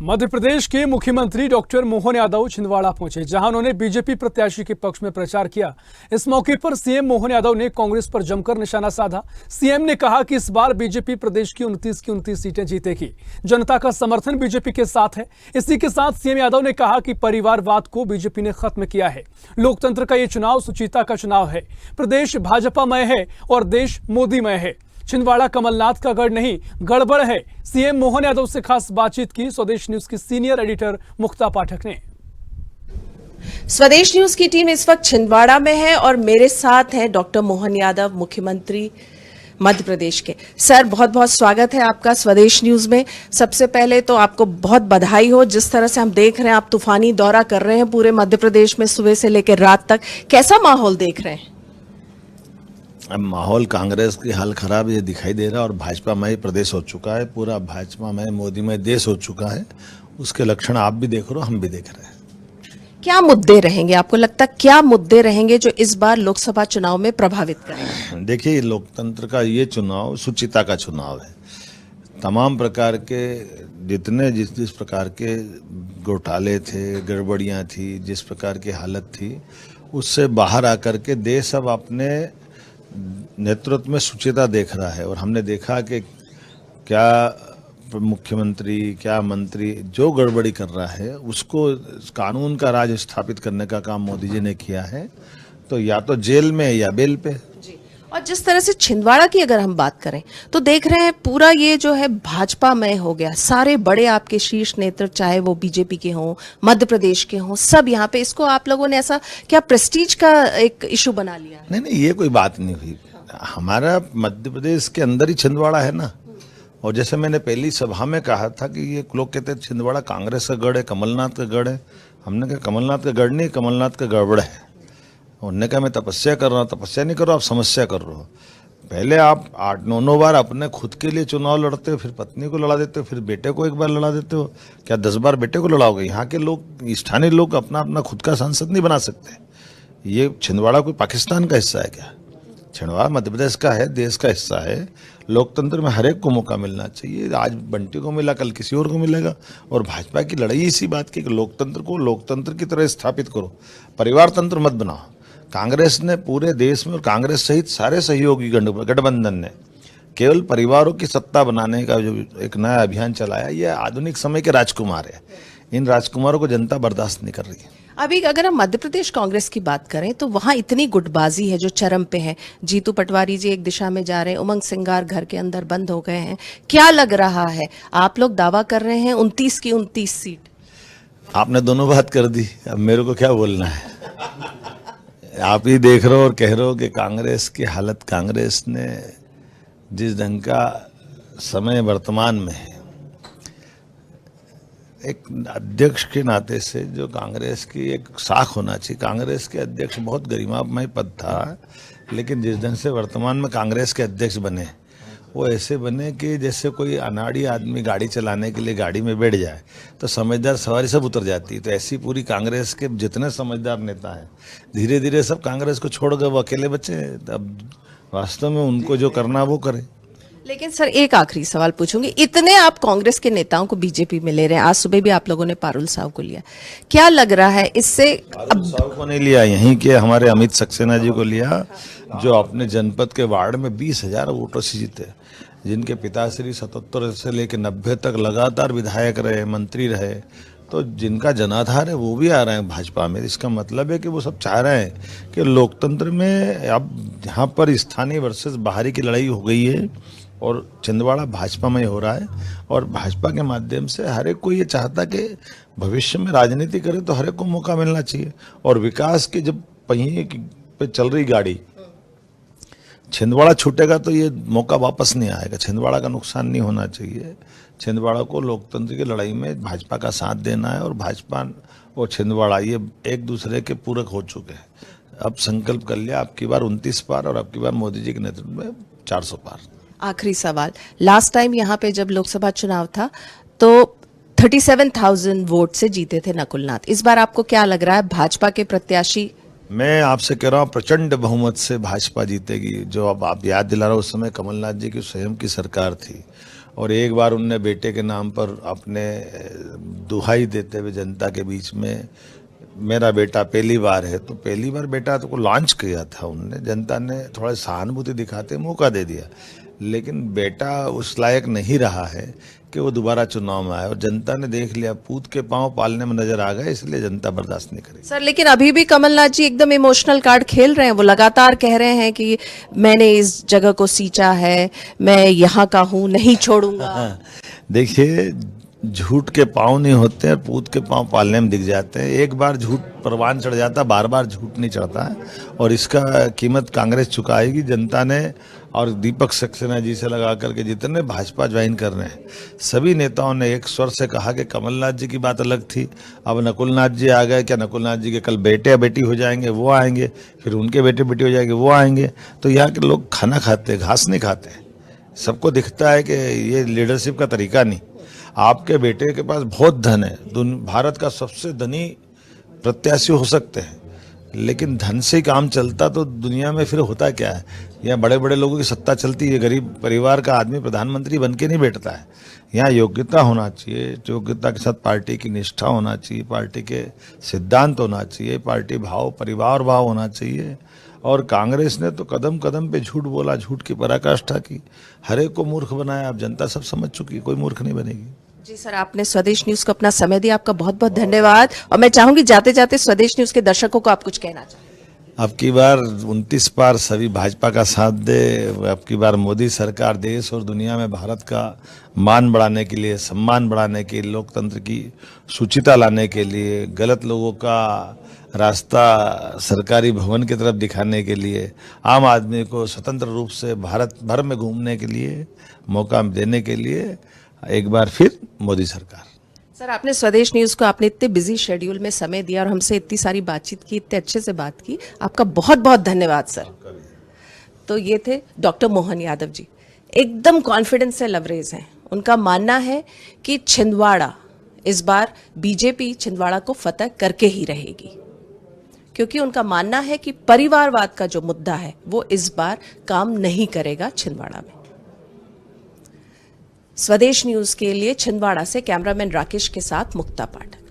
मध्य प्रदेश के मुख्यमंत्री डॉक्टर मोहन यादव छिंदवाड़ा पहुंचे, जहां उन्होंने बीजेपी प्रत्याशी के पक्ष में प्रचार किया। इस मौके पर सीएम मोहन यादव ने कांग्रेस पर जमकर निशाना साधा। सीएम ने कहा कि इस बार बीजेपी प्रदेश की 29 की 29 सीटें जीतेगी। जनता का समर्थन बीजेपी के साथ है। इसी के साथ सीएम यादव ने कहा कि परिवारवाद को बीजेपी ने खत्म किया है। लोकतंत्र का ये चुनाव सुचिता का चुनाव है। प्रदेश भाजपामय है और देश मोदीमय है। छिंदवाड़ा कमलनाथ का गढ़ नहीं, गड़बड़ है। सीएम मोहन यादव से खास बातचीत की स्वदेश न्यूज की सीनियर एडिटर मुक्ता पाठक ने। स्वदेश न्यूज की टीम इस वक्त छिंदवाड़ा में है और मेरे साथ हैं डॉक्टर मोहन यादव, मुख्यमंत्री मध्य प्रदेश के। सर, बहुत बहुत स्वागत है आपका स्वदेश न्यूज में। सबसे पहले तो आपको बहुत बधाई हो। जिस तरह से हम देख रहे हैं, आप तूफानी दौरा कर रहे हैं पूरे मध्य प्रदेश में, सुबह से लेकर रात तक। कैसा माहौल देख रहे हैं? अब माहौल कांग्रेस की हाल खराब ये दिखाई दे रहा है और भाजपामय प्रदेश हो चुका है, पूरा भाजपामय मोदीमय देश हो चुका है। उसके लक्षण आप भी देख रहे हो, हम भी देख रहे हैं। क्या मुद्दे रहेंगे, आपको लगता है क्या मुद्दे रहेंगे जो इस बार लोकसभा चुनाव में प्रभावित करेंगे? देखिए, लोकतंत्र का ये चुनाव सुचिता का चुनाव है। तमाम प्रकार के जितने जिस प्रकार के घोटाले थे, गड़बड़ियां थी, जिस प्रकार की हालत थी, उससे बाहर आकर के देश अब अपने नेतृत्व में सुचिता देख रहा है। और हमने देखा कि क्या मुख्यमंत्री, क्या मंत्री जो गड़बड़ी कर रहा है, उसको कानून का राज स्थापित करने का काम मोदी जी ने किया है। तो या तो जेल में या बेल पे। और जिस तरह से छिंदवाड़ा की अगर हम बात करें तो देख रहे हैं पूरा ये जो है भाजपामय हो गया। सारे बड़े आपके शीर्ष नेतृत्व, चाहे वो बीजेपी के हों, मध्य प्रदेश के हों, सब यहाँ पे। इसको आप लोगों ने ऐसा क्या प्रेस्टीज का एक इशू बना लिया? नहीं, ये कोई बात नहीं हुई। हमारा मध्य प्रदेश के अंदर ही छिंदवाड़ा है ना। और जैसे मैंने पहली सभा में कहा था कि ये लोग कहते हैं छिंदवाड़ा कांग्रेस का गढ़ है, कमलनाथ का गढ़ है। हमने कहा कमलनाथ का गढ़ नहीं, कमलनाथ का गड़बड़ है। उन्होंने कहा मैं तपस्या कर रहा हूँ। तपस्या नहीं करो, आप समस्या कर रहे हो। पहले आप 8-9 बार अपने खुद के लिए चुनाव लड़ते हो, फिर पत्नी को लड़ा देते हो, फिर बेटे को एक बार लड़ा देते हो। क्या 10 बार बेटे को लड़ाओगे? यहाँ के लोग, स्थानीय लोग अपना अपना खुद का सांसद नहीं बना सकते। ये छिंदवाड़ा कोई पाकिस्तान का हिस्सा है क्या? छिंदवाड़ा मध्य प्रदेश का है, देश का हिस्सा है। लोकतंत्र में हर एक को मौका मिलना चाहिए। आज बंटी को मिला, कल किसी और को मिलेगा। और भाजपा की लड़ाई इसी बात की कि लोकतंत्र को लोकतंत्र की तरह स्थापित करो, परिवार तंत्र मत बनाओ। कांग्रेस ने पूरे देश में और कांग्रेस सहित सारे सहयोगी गठबंधन ने केवल परिवारों की सत्ता बनाने का जो एक नया अभियान चलाया, ये आधुनिक समय के राजकुमार है। इन राजकुमारों को जनता बर्दाश्त नहीं कर रही है। अभी अगर हम मध्य प्रदेश कांग्रेस की बात करें तो वहां इतनी गुटबाजी है जो चरम पे है। जीतू पटवारी जी एक दिशा में जा रहे हैं, उमंग सिंगार घर के अंदर बंद हो गए हैं। क्या लग रहा है? आप लोग दावा कर रहे हैं 29 की 29 सीट। आपने दोनों बात कर दी, अब मेरे को क्या बोलना है? आप ही देख रहे हो और कह रहे हो कि कांग्रेस की हालत, कांग्रेस ने जिस ढंग का समय वर्तमान में है, एक अध्यक्ष के नाते से जो कांग्रेस की एक शाख होना चाहिए। कांग्रेस के अध्यक्ष बहुत गरिमामय पद था, लेकिन जिस ढंग से वर्तमान में कांग्रेस के अध्यक्ष बने, वो ऐसे बने कि जैसे कोई अनाड़ी आदमी गाड़ी चलाने के लिए गाड़ी में बैठ जाए तो समझदार सवारी सब उतर जाती है। तो ऐसी पूरी कांग्रेस के जितने समझदार नेता हैं, धीरे धीरे सब कांग्रेस को छोड़ गए, वो अकेले बचे। अब वास्तव में उनको जो करना वो करे। लेकिन सर, एक आखिरी सवाल पूछूंगी। इतने आप कांग्रेस के नेताओं को बीजेपी में ले रहे हैं, आज सुबह भी आप लोगों ने पारुल साहब को लिया, क्या लग रहा है इससे? पारुल साहब को नहीं लिया, यहीं के हमारे अमित सक्सेना जी को लिया, जो अपने जनपद के वार्ड में 20,000 वोटों से जीते, जिनके पिताश्री 77 से लेकर 90 तक लगातार विधायक रहे, मंत्री रहे। तो जिनका जनाधार है वो भी आ रहे हैं भाजपा में। इसका मतलब है कि वो सब चाह रहे हैं कि लोकतंत्र में अब यहाँ पर स्थानीय वर्सेस बाहरी की लड़ाई हो गई है और छिंदवाड़ा भाजपा में हो रहा है। और भाजपा के माध्यम से हर एक को ये चाहता कि भविष्य में राजनीति करे तो हर एक को मौका मिलना चाहिए। और विकास के जब पहिए पे चल रही गाड़ी, छिंदवाड़ा छूटेगा तो ये मौका वापस नहीं आएगा। छिंदवाड़ा का नुकसान नहीं होना चाहिए। छिंदवाड़ा को लोकतंत्र की लड़ाई में भाजपा का साथ देना है। और भाजपा और छिंदवाड़ा ये एक दूसरे के पूरक हो चुके हैं। अब संकल्प कर लिया, अब की बार 29 पार और अब की बार मोदी जी के नेतृत्व में 400 पार। आखिरी सवाल, लास्ट टाइम यहाँ पे जब लोकसभा चुनाव था तो 37,000 वोट से जीते थे नकुलनाथ। इस बार आपको क्या लग रहा है, भाजपा के प्रत्याशी? मैं आपसे कह रहा हूँ प्रचंड बहुमत से भाजपा जीतेगी। जो अब आप याद दिला रहे हो, उस समय कमलनाथ जी की स्वयं की सरकार थी और एक बार उनने बेटे के नाम पर अपने दुहाई देते हुए जनता के बीच में, मेरा बेटा पहली बार है, तो पहली बार बेटा तो को लॉन्च किया था उनने, जनता ने थोड़ा सहानुभूति दिखाते मौका दे दिया, लेकिन बेटा उस लायक नहीं रहा है कि वो दोबारा चुनाव में आए, और जनता ने देख लिया पूत के पांव पालने में नजर आ गए, इसलिए जनता बर्दाश्त नहीं करेगी। सर लेकिन अभी भी कमलनाथ जी एकदम इमोशनल कार्ड खेल रहे हैं। वो लगातार कह रहे हैं कि मैंने इस जगह को सींचा है, मैं यहाँ का हूँ, नहीं छोड़ूंगा। देखिए, झूठ के पांव नहीं होते और पूत के पांव पालने में दिख जाते हैं। एक बार झूठ परवान चढ़ जाता, बार बार झूठ नहीं चढ़ता है, और इसका कीमत कांग्रेस चुकाएगी। जनता ने और दीपक सक्सेना जी से लगा करके जितने भाजपा ज्वाइन कर रहे हैं, सभी नेताओं ने एक स्वर से कहा कि कमलनाथ जी की बात अलग थी, अब नकुलनाथ जी आ गए, क्या नकुलनाथ जी के कल बेटे या बेटी हो जाएंगे, वो आएंगे, फिर उनके बेटे बेटी हो जाएंगे, वो आएंगे। तो यहाँ के लोग खाना खाते, घास नहीं खाते। सबको दिखता है कि ये लीडरशिप का तरीका नहीं। आपके बेटे के पास बहुत धन है, भारत का सबसे धनी प्रत्याशी हो सकते हैं, लेकिन धन से काम चलता तो दुनिया में फिर होता क्या है? यहाँ बड़े बड़े लोगों की सत्ता चलती है, गरीब परिवार का आदमी प्रधानमंत्री बन के नहीं बैठता है। यहाँ योग्यता होना चाहिए, योग्यता के साथ पार्टी की निष्ठा होना चाहिए, पार्टी के सिद्धांत होना चाहिए, पार्टी भाव परिवार भाव होना चाहिए। और कांग्रेस ने तो कदम कदम पे झूठ बोला, झूठ की पराकाष्ठा की, हर एक को मूर्ख बनाया। अब जनता सब समझ चुकी, कोई मूर्ख नहीं बनेगी। जी सर, आपने स्वदेश न्यूज को अपना समय दिया, आपका बहुत बहुत धन्यवाद। और मैं चाहूंगी जाते जाते स्वदेश न्यूज के दर्शकों को आप कुछ कहना चाहें। अब की बार 29 पार सभी भाजपा का साथ दे। अब की बार मोदी सरकार देश और दुनिया में भारत का मान बढ़ाने के लिए, सम्मान बढ़ाने के लिए, लोकतंत्र की शुचिता लाने के लिए, गलत लोगों का रास्ता सरकारी भवन की तरफ दिखाने के लिए, आम आदमी को स्वतंत्र रूप से भारत भर में घूमने के लिए मौका देने के लिए एक बार फिर मोदी सरकार। सर आपने स्वदेश न्यूज को, आपने इतने बिजी शेड्यूल में समय दिया और हमसे इतनी सारी बातचीत की, इतने अच्छे से बात की, आपका बहुत बहुत धन्यवाद सर। तो ये थे डॉक्टर मोहन यादव जी, एकदम कॉन्फिडेंस से लवरेज हैं। उनका मानना है कि छिंदवाड़ा इस बार बीजेपी छिंदवाड़ा को फतह करके ही रहेगी, क्योंकि उनका मानना है कि परिवारवाद का जो मुद्दा है वो इस बार काम नहीं करेगा छिंदवाड़ा में। स्वदेश न्यूज के लिए छिंदवाड़ा से कैमरामैन राकेश के साथ मुक्ता पाठक।